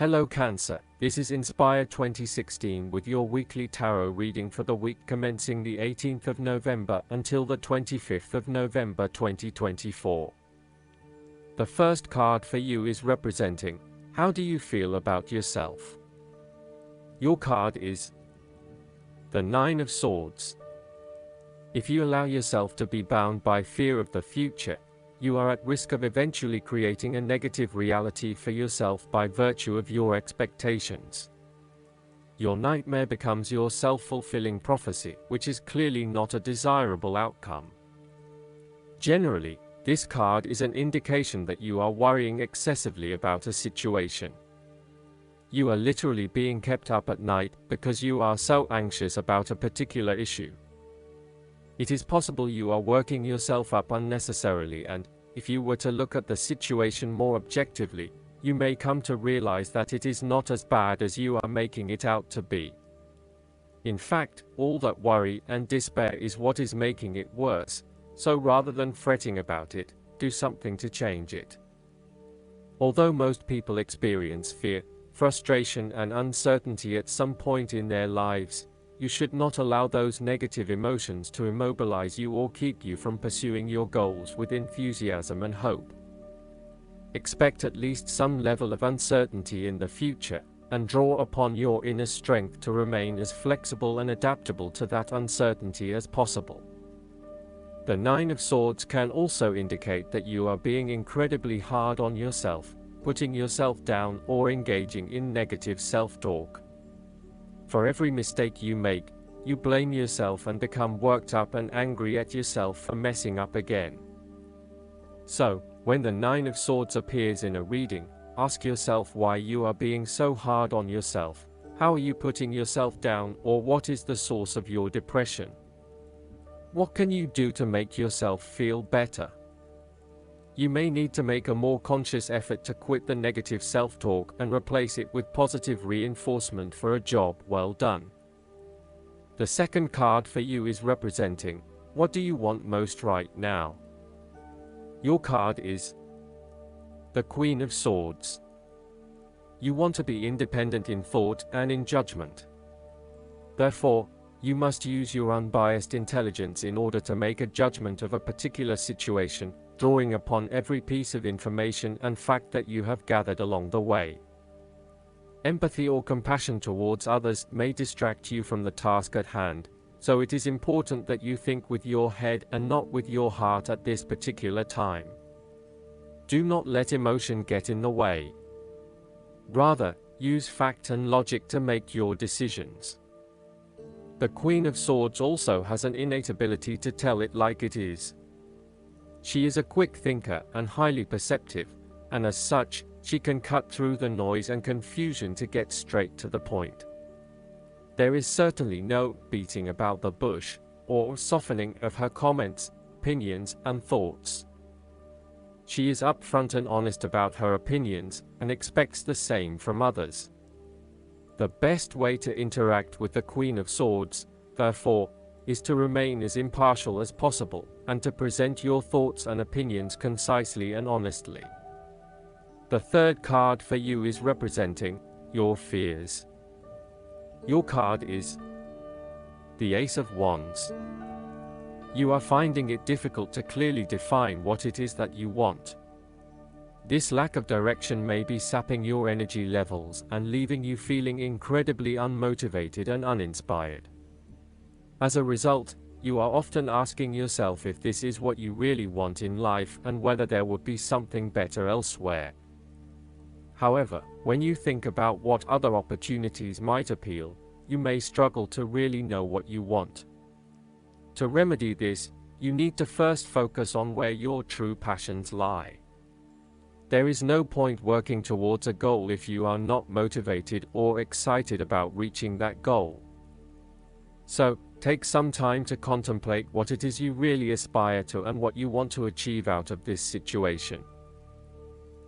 Hello Cancer, this is Inspire 2016 with your weekly tarot reading for the week commencing the 18th of November until the 25th of November 2024. The first card for you is representing, how do you feel about yourself? Your card is the Nine of Swords. If you allow yourself to be bound by fear of the future, you are at risk of eventually creating a negative reality for yourself by virtue of your expectations. Your nightmare becomes your self-fulfilling prophecy, which is clearly not a desirable outcome. Generally, this card is an indication that you are worrying excessively about a situation. You are literally being kept up at night because you are so anxious about a particular issue. It is possible you are working yourself up unnecessarily, and, if you were to look at the situation more objectively, you may come to realize that it is not as bad as you are making it out to be. In fact, all that worry and despair is what is making it worse, so rather than fretting about it, do something to change it. Although most people experience fear, frustration and uncertainty at some point in their lives, you should not allow those negative emotions to immobilize you or keep you from pursuing your goals with enthusiasm and hope. Expect at least some level of uncertainty in the future, and draw upon your inner strength to remain as flexible and adaptable to that uncertainty as possible. The Nine of Swords can also indicate that you are being incredibly hard on yourself, putting yourself down or engaging in negative self-talk. For every mistake you make, you blame yourself and become worked up and angry at yourself for messing up again. So, when the Nine of Swords appears in a reading, ask yourself why you are being so hard on yourself, how are you putting yourself down, or what is the source of your depression? What can you do to make yourself feel better? You may need to make a more conscious effort to quit the negative self-talk and replace it with positive reinforcement for a job well done. The second card for you is representing, what do you want most right now? Your card is the Queen of Swords. You want to be independent in thought and in judgment. Therefore, you must use your unbiased intelligence in order to make a judgment of a particular situation, drawing upon every piece of information and fact that you have gathered along the way. Empathy or compassion towards others may distract you from the task at hand, so it is important that you think with your head and not with your heart at this particular time. Do not let emotion get in the way. Rather, use fact and logic to make your decisions. The Queen of Swords also has an innate ability to tell it like it is. She is a quick thinker and highly perceptive, and as such, she can cut through the noise and confusion to get straight to the point. There is certainly no beating about the bush, or softening of her comments, opinions, and thoughts. She is upfront and honest about her opinions, and expects the same from others. The best way to interact with the Queen of Swords, therefore, is to remain as impartial as possible, and to present your thoughts and opinions concisely and honestly. The third card for you is representing your fears. Your card is the Ace of Wands. You are finding it difficult to clearly define what it is that you want. This lack of direction may be sapping your energy levels and leaving you feeling incredibly unmotivated and uninspired. As a result, you are often asking yourself if this is what you really want in life and whether there would be something better elsewhere. However, when you think about what other opportunities might appeal, you may struggle to really know what you want. To remedy this, you need to first focus on where your true passions lie. There is no point working towards a goal if you are not motivated or excited about reaching that goal. So, take some time to contemplate what it is you really aspire to and what you want to achieve out of this situation.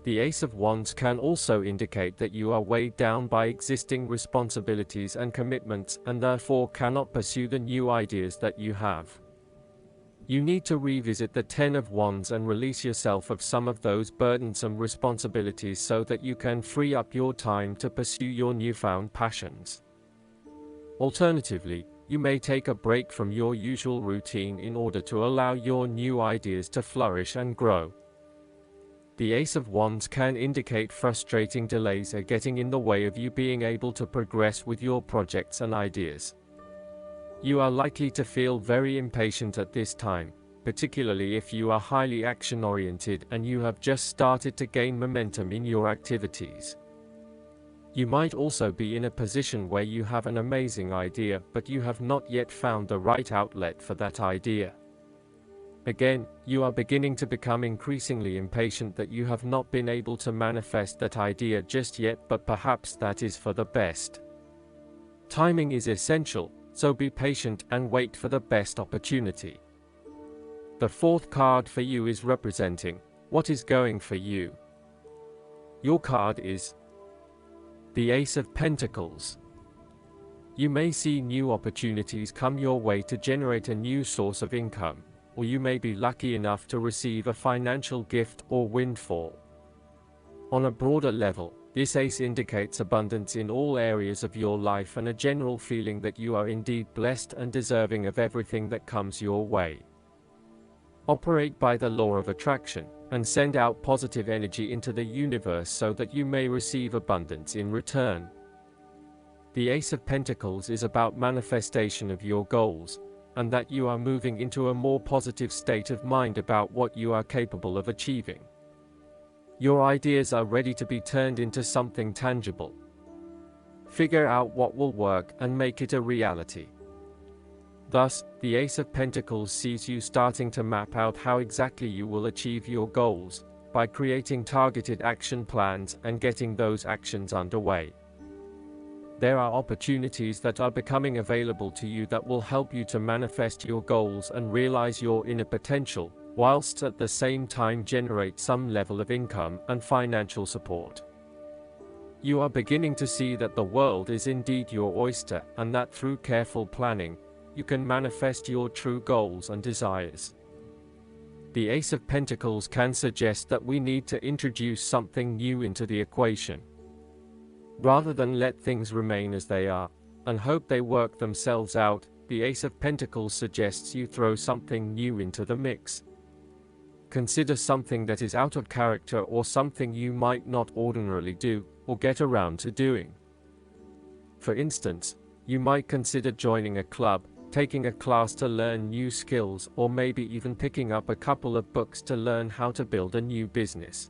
The Ace of Wands can also indicate that you are weighed down by existing responsibilities and commitments and therefore cannot pursue the new ideas that you have. You need to revisit the Ten of Wands and release yourself of some of those burdensome responsibilities so that you can free up your time to pursue your newfound passions. Alternatively, you may take a break from your usual routine in order to allow your new ideas to flourish and grow. The Ace of Wands can indicate frustrating delays are getting in the way of you being able to progress with your projects and ideas. You are likely to feel very impatient at this time, particularly if you are highly action-oriented and you have just started to gain momentum in your activities. You might also be in a position where you have an amazing idea, but you have not yet found the right outlet for that idea. Again, you are beginning to become increasingly impatient that you have not been able to manifest that idea just yet, but perhaps that is for the best. Timing is essential, so be patient and wait for the best opportunity. The fourth card for you is representing what is going for you. Your card is the Ace of Pentacles. You may see new opportunities come your way to generate a new source of income, or you may be lucky enough to receive a financial gift or windfall. On a broader level, this ace indicates abundance in all areas of your life and a general feeling that you are indeed blessed and deserving of everything that comes your way. Operate by the law of attraction, and send out positive energy into the universe so that you may receive abundance in return. The Ace of Pentacles is about manifestation of your goals, and that you are moving into a more positive state of mind about what you are capable of achieving. Your ideas are ready to be turned into something tangible. Figure out what will work and make it a reality. Thus, the Ace of Pentacles sees you starting to map out how exactly you will achieve your goals, by creating targeted action plans and getting those actions underway. There are opportunities that are becoming available to you that will help you to manifest your goals and realize your inner potential, whilst at the same time generate some level of income and financial support. You are beginning to see that the world is indeed your oyster, and that through careful planning, you can manifest your true goals and desires. The Ace of Pentacles can suggest that we need to introduce something new into the equation. Rather than let things remain as they are, and hope they work themselves out, the Ace of Pentacles suggests you throw something new into the mix. Consider something that is out of character or something you might not ordinarily do, or get around to doing. For instance, you might consider joining a club, taking a class to learn new skills, or maybe even picking up a couple of books to learn how to build a new business.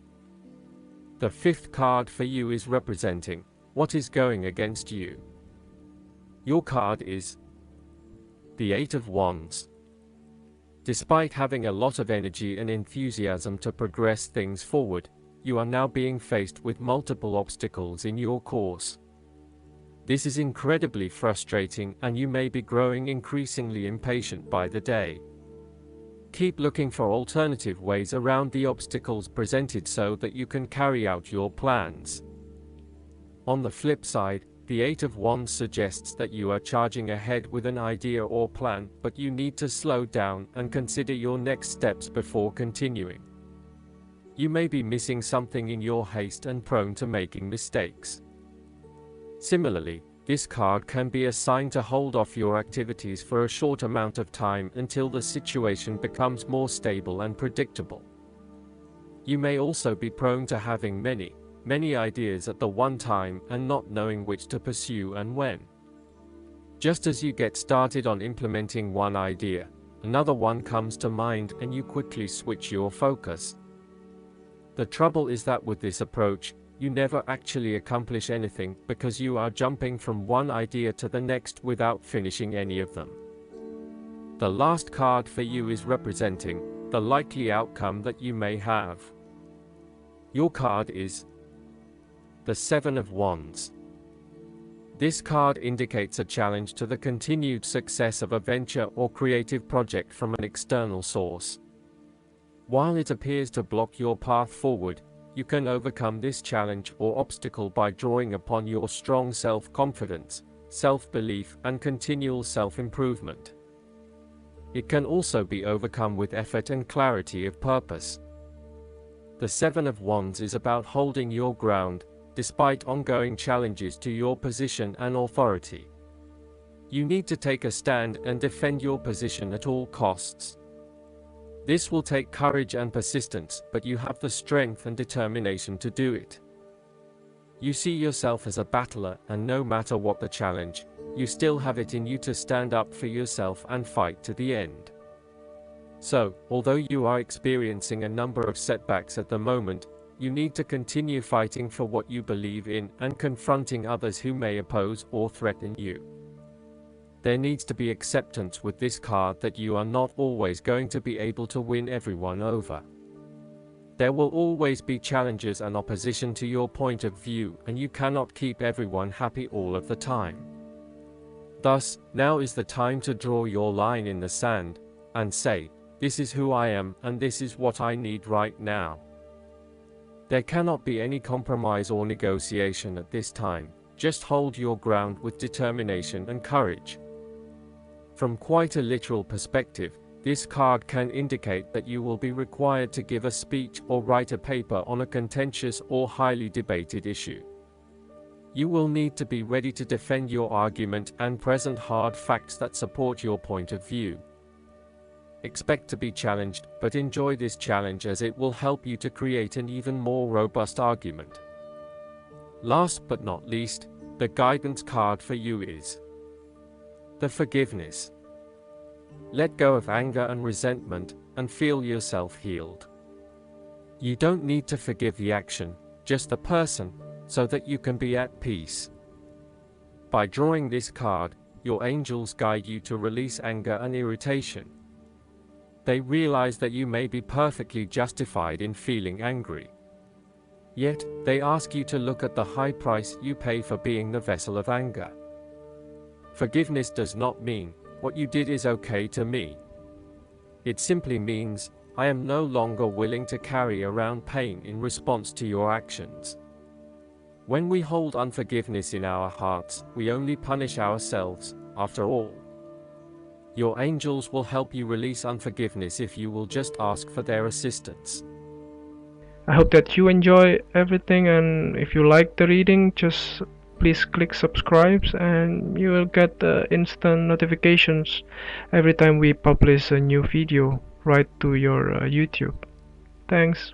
The fifth card for you is representing what is going against you. Your card is the Eight of Wands. Despite having a lot of energy and enthusiasm to progress things forward, you are now being faced with multiple obstacles in your course. This is incredibly frustrating, and you may be growing increasingly impatient by the day. Keep looking for alternative ways around the obstacles presented so that you can carry out your plans. On the flip side, the Eight of Wands suggests that you are charging ahead with an idea or plan, but you need to slow down and consider your next steps before continuing. You may be missing something in your haste and prone to making mistakes. Similarly, this card can be a sign to hold off your activities for a short amount of time until the situation becomes more stable and predictable. You may also be prone to having many ideas at the one time and not knowing which to pursue and when. Just as you get started on implementing one idea, another one comes to mind and you quickly switch your focus. The trouble is that with this approach, you never actually accomplish anything because you are jumping from one idea to the next without finishing any of them. The last card for you is representing the likely outcome that you may have. Your card is the Seven of Wands. This card indicates a challenge to the continued success of a venture or creative project from an external source. While it appears to block your path forward, you can overcome this challenge or obstacle by drawing upon your strong self-confidence, self-belief, and continual self-improvement. It can also be overcome with effort and clarity of purpose. The Seven of Wands is about holding your ground, despite ongoing challenges to your position and authority. You need to take a stand and defend your position at all costs. This will take courage and persistence, but you have the strength and determination to do it. You see yourself as a battler, and no matter what the challenge, you still have it in you to stand up for yourself and fight to the end. So, although you are experiencing a number of setbacks at the moment, you need to continue fighting for what you believe in and confronting others who may oppose or threaten you. There needs to be acceptance with this card that you are not always going to be able to win everyone over. There will always be challenges and opposition to your point of view, and you cannot keep everyone happy all of the time. Thus, now is the time to draw your line in the sand and say, "This is who I am, and this is what I need right now." There cannot be any compromise or negotiation at this time. Just hold your ground with determination and courage. From quite a literal perspective, this card can indicate that you will be required to give a speech or write a paper on a contentious or highly debated issue. You will need to be ready to defend your argument and present hard facts that support your point of view. Expect to be challenged, but enjoy this challenge as it will help you to create an even more robust argument. Last but not least, the guidance card for you is the Forgiveness. Let go of anger and resentment, and feel yourself healed. You don't need to forgive the action, just the person, so that you can be at peace. By drawing this card, your angels guide you to release anger and irritation. They realize that you may be perfectly justified in feeling angry. Yet, they ask you to look at the high price you pay for being the vessel of anger. Forgiveness does not mean, "What you did is okay to me." It simply means, "I am no longer willing to carry around pain in response to your actions." When we hold unforgiveness in our hearts, we only punish ourselves, after all. Your angels will help you release unforgiveness if you will just ask for their assistance. I hope that you enjoy everything, and if you like the reading, just please click subscribe and you will get instant notifications every time we publish a new video right to your YouTube. Thanks.